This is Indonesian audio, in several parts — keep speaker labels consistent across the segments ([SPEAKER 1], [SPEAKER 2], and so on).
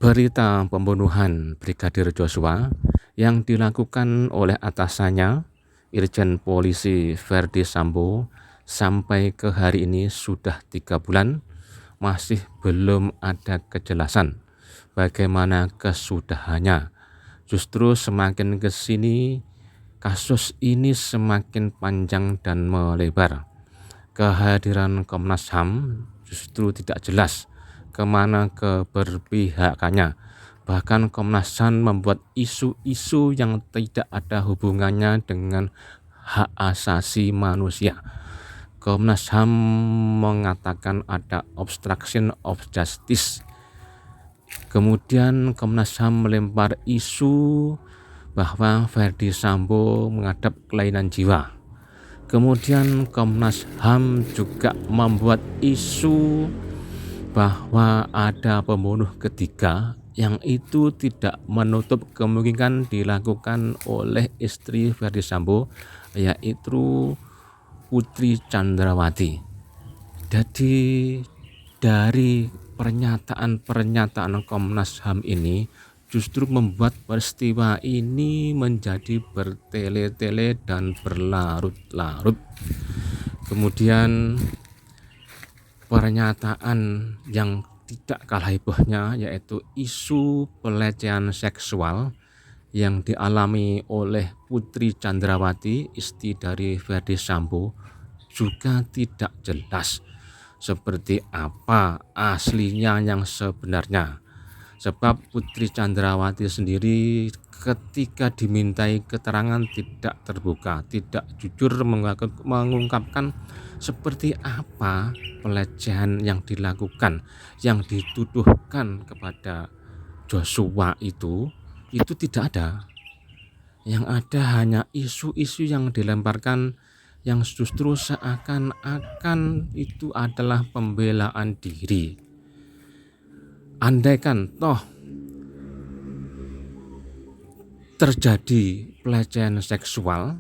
[SPEAKER 1] Berita pembunuhan Brigadir Joshua yang dilakukan oleh atasannya, Irjen Polisi Verdi Sambo, sampai ke hari ini sudah 3 bulan, masih belum ada kejelasan bagaimana kesudahannya. Justru semakin ke sini, kasus ini semakin panjang dan melebar. Kehadiran Komnas HAM justru tidak jelas kemana keberpihakannya. Bahkan Komnas HAM membuat isu-isu yang tidak ada hubungannya dengan hak asasi manusia. Komnas HAM mengatakan ada obstruction of justice. Kemudian Komnas HAM melempar isu bahwa Verdi Sambo menghadap kelainan jiwa. Kemudian Komnas HAM juga membuat isu bahwa ada pembunuh ketiga yang itu tidak menutup kemungkinan dilakukan oleh istri Verdi Sambo, yaitu Putri Chandrawati. Jadi dari pernyataan Komnas HAM ini justru membuat peristiwa ini menjadi bertele-tele dan berlarut-larut. Kemudian pernyataan yang tidak kalah hebohnya yaitu isu pelecehan seksual yang dialami oleh Putri Chandrawati, istri dari Verdi Sambo, juga tidak jelas seperti apa aslinya yang sebenarnya. Sebab Putri Chandrawati sendiri ketika dimintai keterangan tidak terbuka, tidak jujur mengungkapkan seperti apa pelecehan yang dilakukan, yang dituduhkan kepada Joshua itu tidak ada. Yang ada hanya isu-isu yang dilemparkan yang justru seakan-akan itu adalah pembelaan diri. Andaikan toh terjadi pelecehan seksual,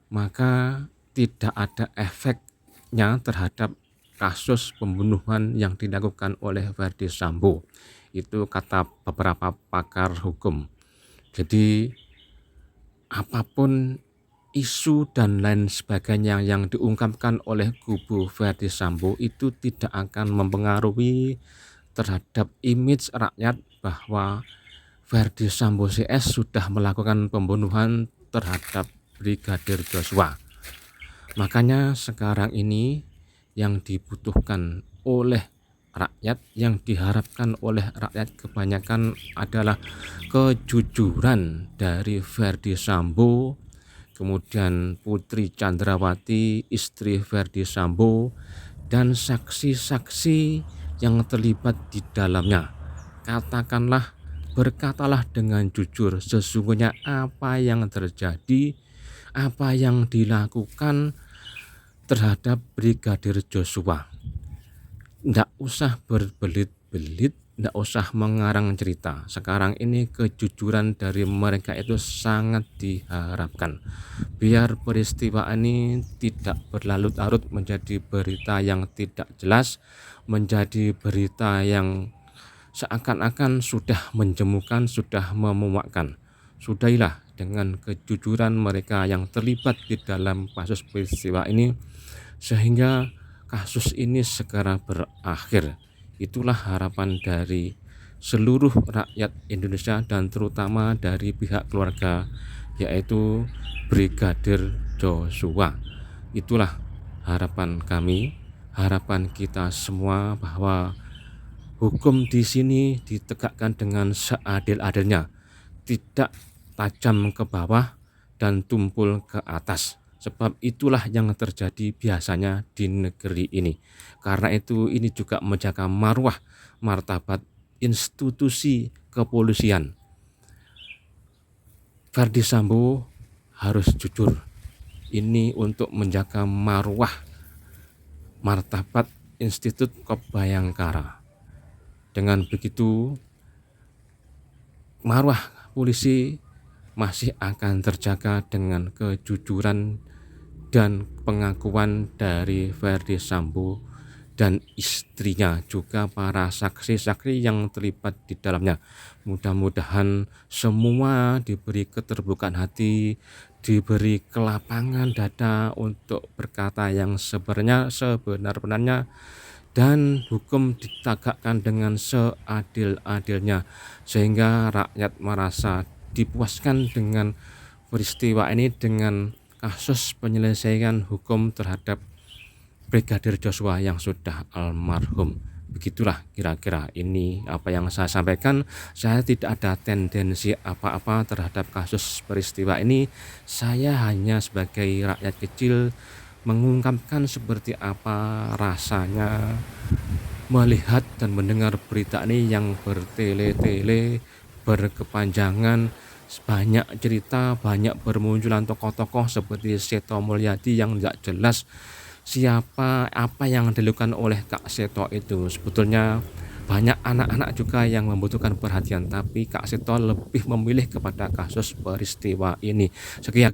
[SPEAKER 1] maka tidak ada efeknya terhadap kasus pembunuhan yang dilakukan oleh Verdi Sambo. Itu kata beberapa pakar hukum. Jadi apapun isu dan lain sebagainya yang diungkapkan oleh kubu Verdi Sambo itu tidak akan mempengaruhi terhadap image rakyat bahwa Verdi Sambo CS sudah melakukan pembunuhan terhadap Brigadir Joshua. Makanya sekarang ini yang dibutuhkan oleh rakyat, yang diharapkan oleh rakyat kebanyakan adalah kejujuran dari Verdi Sambo, kemudian Putri Chandrawati, istri Verdi Sambo, dan saksi-saksi yang terlibat di dalamnya. Berkatalah dengan jujur sesungguhnya apa yang terjadi, apa yang dilakukan terhadap Brigadir Joshua. Tidak usah berbelit-belit, tidak usah mengarang cerita. Sekarang ini kejujuran dari mereka itu sangat diharapkan. Biar peristiwa ini tidak berlarut-larut menjadi berita yang tidak jelas, menjadi berita yang seakan-akan sudah menjemukan, sudah memuakkan. Sudahilah dengan kejujuran mereka yang terlibat di dalam kasus peristiwa ini, sehingga kasus ini segera berakhir. Itulah harapan dari seluruh rakyat Indonesia dan terutama dari pihak keluarga, yaitu Brigadir Joshua. Itulah harapan kami, harapan kita semua bahwa hukum di sini ditegakkan dengan seadil-adilnya, tidak tajam ke bawah dan tumpul ke atas. Sebab itulah yang terjadi biasanya di negeri ini. Karena itu ini juga menjaga marwah, martabat institusi kepolisian. Verdi Sambo harus jujur. Ini untuk menjaga marwah, martabat Institut Bayangkara. Dengan begitu, marwah polisi masih akan terjaga dengan kejujuran dan pengakuan dari Verdi Sambo dan istrinya, juga para saksi-saksi yang terlibat di dalamnya. Mudah-mudahan semua diberi keterbukaan hati, diberi kelapangan dada untuk berkata yang sebenar-benarnya, dan hukum ditegakkan dengan seadil-adilnya, sehingga rakyat merasa dipuaskan dengan peristiwa ini, dengan kasus penyelesaian hukum terhadap Brigadir Joshua yang sudah almarhum. Begitulah kira-kira ini apa yang saya sampaikan. Saya tidak ada tendensi apa-apa terhadap kasus peristiwa ini. Saya hanya sebagai rakyat kecil mengungkapkan seperti apa rasanya melihat dan mendengar berita ini yang bertele-tele, berkepanjangan, banyak cerita, banyak bermunculan tokoh-tokoh seperti Seto Mulyadi yang tidak jelas siapa, apa yang dilakukan oleh Kak Seto itu. Sebetulnya banyak anak-anak juga yang membutuhkan perhatian, tapi Kak Seto lebih memilih kepada kasus peristiwa ini. Sekian.